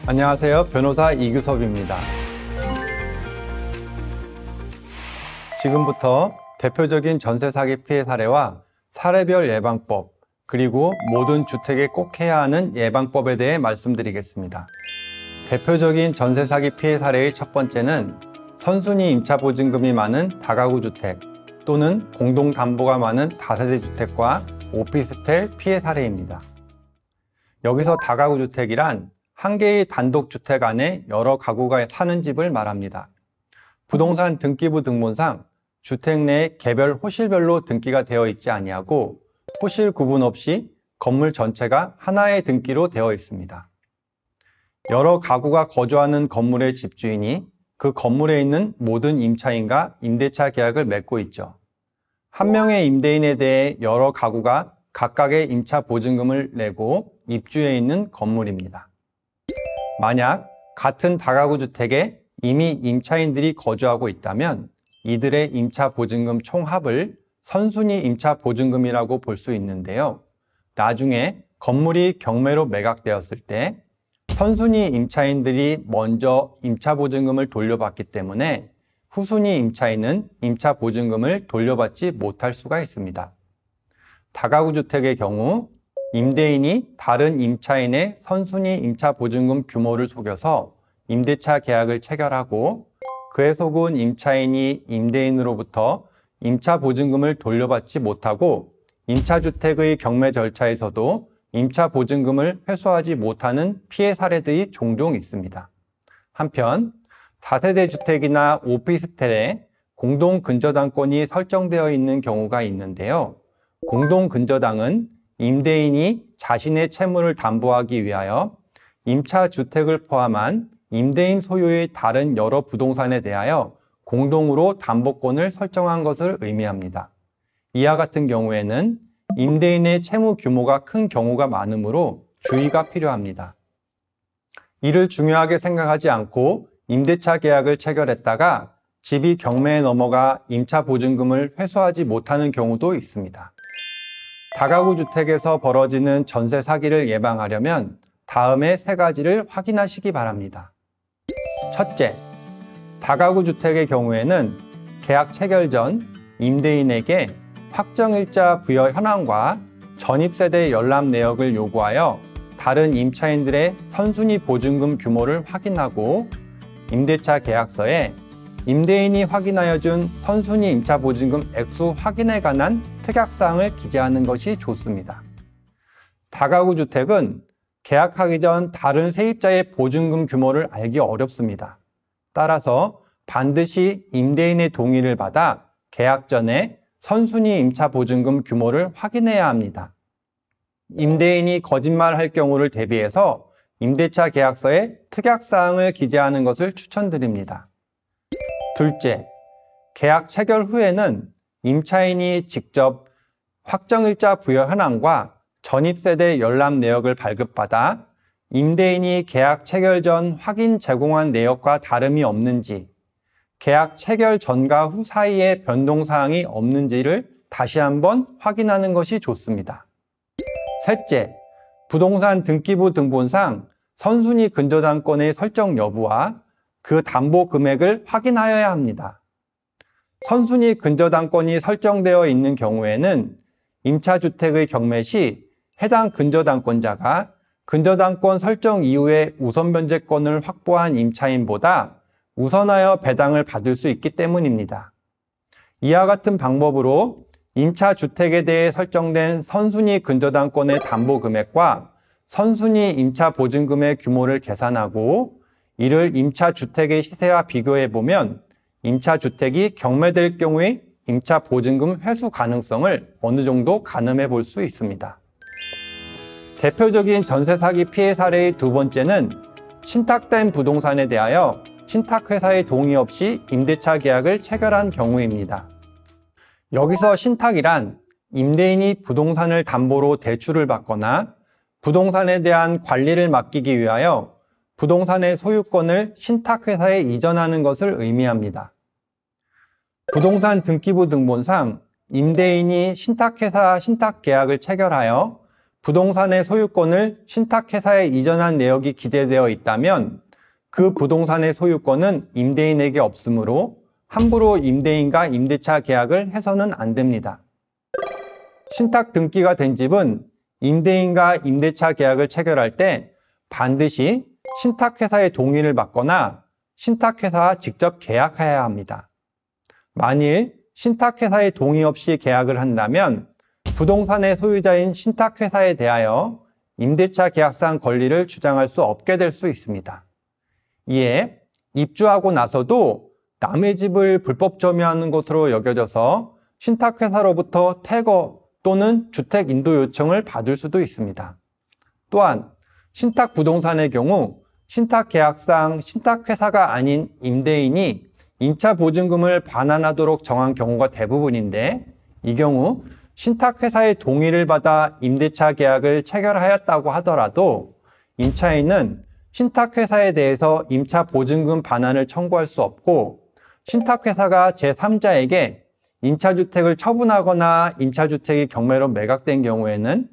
안녕하세요. 변호사 이규섭입니다. 지금부터 대표적인 전세 사기 피해 사례와 사례별 예방법, 그리고 모든 주택에 꼭 해야 하는 예방법에 대해 말씀드리겠습니다. 대표적인 전세 사기 피해 사례의 첫 번째는 선순위 임차 보증금이 많은 다가구 주택 또는 공동담보가 많은 다세대 주택과 오피스텔 피해 사례입니다. 여기서 다가구 주택이란 한 개의 단독주택 안에 여러 가구가 사는 집을 말합니다. 부동산 등기부 등본상 주택 내 개별 호실별로 등기가 되어 있지 아니하고 호실 구분 없이 건물 전체가 하나의 등기로 되어 있습니다. 여러 가구가 거주하는 건물의 집주인이 그 건물에 있는 모든 임차인과 임대차 계약을 맺고 있죠. 한 명의 임대인에 대해 여러 가구가 각각의 임차 보증금을 내고 입주해 있는 건물입니다. 만약 같은 다가구 주택에 이미 임차인들이 거주하고 있다면 이들의 임차 보증금 총합을 선순위 임차 보증금이라고 볼 수 있는데요. 나중에 건물이 경매로 매각되었을 때 선순위 임차인들이 먼저 임차 보증금을 돌려받기 때문에 후순위 임차인은 임차 보증금을 돌려받지 못할 수가 있습니다. 다가구 주택의 경우 임대인이 다른 임차인의 선순위 임차 보증금 규모를 속여서 임대차 계약을 체결하고 그에 속은 임차인이 임대인으로부터 임차 보증금을 돌려받지 못하고 임차주택의 경매 절차에서도 임차 보증금을 회수하지 못하는 피해 사례들이 종종 있습니다. 한편 다세대 주택이나 오피스텔에 공동근저당권이 설정되어 있는 경우가 있는데요. 공동근저당은 임대인이 자신의 채무를 담보하기 위하여 임차주택을 포함한 임대인 소유의 다른 여러 부동산에 대하여 공동으로 담보권을 설정한 것을 의미합니다. 이와 같은 경우에는 임대인의 채무 규모가 큰 경우가 많으므로 주의가 필요합니다. 이를 중요하게 생각하지 않고 임대차 계약을 체결했다가 집이 경매에 넘어가 임차 보증금을 회수하지 못하는 경우도 있습니다. 다가구 주택에서 벌어지는 전세 사기를 예방하려면 다음의 세 가지를 확인하시기 바랍니다. 첫째, 다가구 주택의 경우에는 계약 체결 전 임대인에게 확정일자 부여 현황과 전입세대 열람 내역을 요구하여 다른 임차인들의 선순위 보증금 규모를 확인하고 임대차 계약서에 임대인이 확인하여 준 선순위 임차 보증금 액수 확인에 관한 특약사항을 기재하는 것이 좋습니다. 다가구 주택은 계약하기 전 다른 세입자의 보증금 규모를 알기 어렵습니다. 따라서 반드시 임대인의 동의를 받아 계약 전에 선순위 임차 보증금 규모를 확인해야 합니다. 임대인이 거짓말할 경우를 대비해서 임대차 계약서에 특약사항을 기재하는 것을 추천드립니다. 둘째, 계약 체결 후에는 임차인이 직접 확정일자 부여 현황과 전입세대 열람 내역을 발급받아 임대인이 계약 체결 전 확인 제공한 내역과 다름이 없는지, 계약 체결 전과 후 사이에 변동사항이 없는지를 다시 한번 확인하는 것이 좋습니다. 셋째, 부동산 등기부 등본상 선순위 근저당권의 설정 여부와 그 담보 금액을 확인하여야 합니다. 선순위 근저당권이 설정되어 있는 경우에는 임차주택의 경매 시 해당 근저당권자가 근저당권 설정 이후에 우선 변제권을 확보한 임차인보다 우선하여 배당을 받을 수 있기 때문입니다. 이와 같은 방법으로 임차주택에 대해 설정된 선순위 근저당권의 담보 금액과 선순위 임차 보증금의 규모를 계산하고 이를 임차주택의 시세와 비교해보면 임차주택이 경매될 경우의 임차 보증금 회수 가능성을 어느 정도 가늠해 볼 수 있습니다. 대표적인 전세 사기 피해 사례의 두 번째는 신탁된 부동산에 대하여 신탁회사의 동의 없이 임대차 계약을 체결한 경우입니다. 여기서 신탁이란 임대인이 부동산을 담보로 대출을 받거나 부동산에 대한 관리를 맡기기 위하여 부동산의 소유권을 신탁회사에 이전하는 것을 의미합니다. 부동산 등기부 등본상 임대인이 신탁회사 신탁계약을 체결하여 부동산의 소유권을 신탁회사에 이전한 내역이 기재되어 있다면 그 부동산의 소유권은 임대인에게 없으므로 함부로 임대인과 임대차 계약을 해서는 안 됩니다. 신탁 등기가 된 집은 임대인과 임대차 계약을 체결할 때 반드시 신탁회사의 동의를 받거나 신탁회사와 직접 계약해야 합니다. 만일 신탁회사의 동의 없이 계약을 한다면 부동산의 소유자인 신탁회사에 대하여 임대차 계약상 권리를 주장할 수 없게 될 수 있습니다. 이에 입주하고 나서도 남의 집을 불법 점유하는 것으로 여겨져서 신탁회사로부터 퇴거 또는 주택 인도 요청을 받을 수도 있습니다. 또한 신탁 부동산의 경우 신탁계약상 신탁회사가 아닌 임대인이 임차 보증금을 반환하도록 정한 경우가 대부분인데, 이 경우 신탁회사의 동의를 받아 임대차 계약을 체결하였다고 하더라도 임차인은 신탁회사에 대해서 임차 보증금 반환을 청구할 수 없고, 신탁회사가 제3자에게 임차주택을 처분하거나 임차주택이 경매로 매각된 경우에는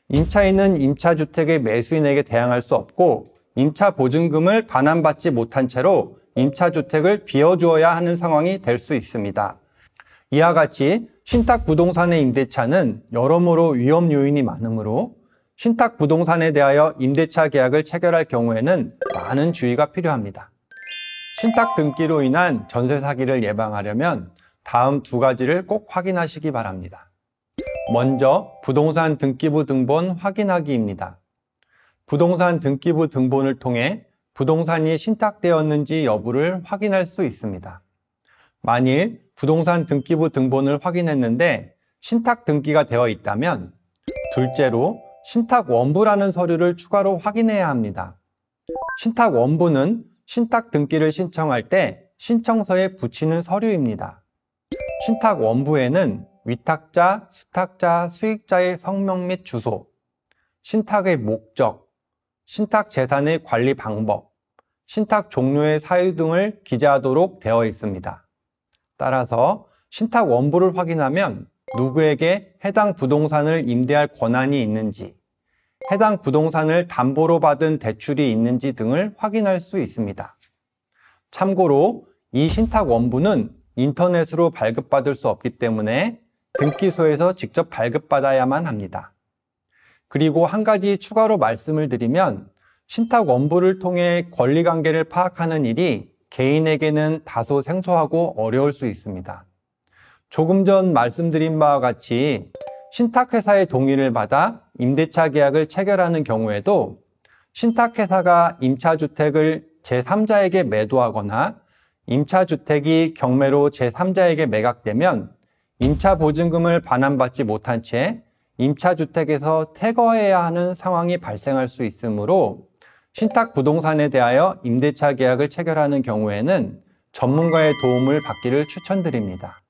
임차인은 임차주택의 매수인에게 대항할 수 없고 임차 보증금을 반환받지 못한 채로 임차주택을 비워주어야 하는 상황이 될 수 있습니다. 이와 같이 신탁 부동산의 임대차는 여러모로 위험 요인이 많으므로 신탁 부동산에 대하여 임대차 계약을 체결할 경우에는 많은 주의가 필요합니다. 신탁 등기로 인한 전세 사기를 예방하려면 다음 두 가지를 꼭 확인하시기 바랍니다. 먼저 부동산 등기부 등본 확인하기입니다. 부동산 등기부 등본을 통해 부동산이 신탁되었는지 여부를 확인할 수 있습니다. 만일 부동산 등기부 등본을 확인했는데 신탁 등기가 되어 있다면 둘째로 신탁 원부라는 서류를 추가로 확인해야 합니다. 신탁 원부는 신탁 등기를 신청할 때 신청서에 붙이는 서류입니다. 신탁 원부에는 위탁자, 수탁자, 수익자의 성명 및 주소, 신탁의 목적, 신탁 재산의 관리 방법, 신탁 종료의 사유 등을 기재하도록 되어 있습니다. 따라서 신탁 원부를 확인하면 누구에게 해당 부동산을 임대할 권한이 있는지, 해당 부동산을 담보로 받은 대출이 있는지 등을 확인할 수 있습니다. 참고로 이 신탁 원부는 인터넷으로 발급받을 수 없기 때문에 등기소에서 직접 발급받아야만 합니다. 그리고 한 가지 추가로 말씀을 드리면 신탁 원부를 통해 권리관계를 파악하는 일이 개인에게는 다소 생소하고 어려울 수 있습니다. 조금 전 말씀드린 바와 같이 신탁회사의 동의를 받아 임대차 계약을 체결하는 경우에도 신탁회사가 임차주택을 제3자에게 매도하거나 임차주택이 경매로 제3자에게 매각되면 임차보증금을 반환받지 못한 채 임차주택에서 퇴거해야 하는 상황이 발생할 수 있으므로 신탁 부동산에 대하여 임대차 계약을 체결하는 경우에는 전문가의 도움을 받기를 추천드립니다.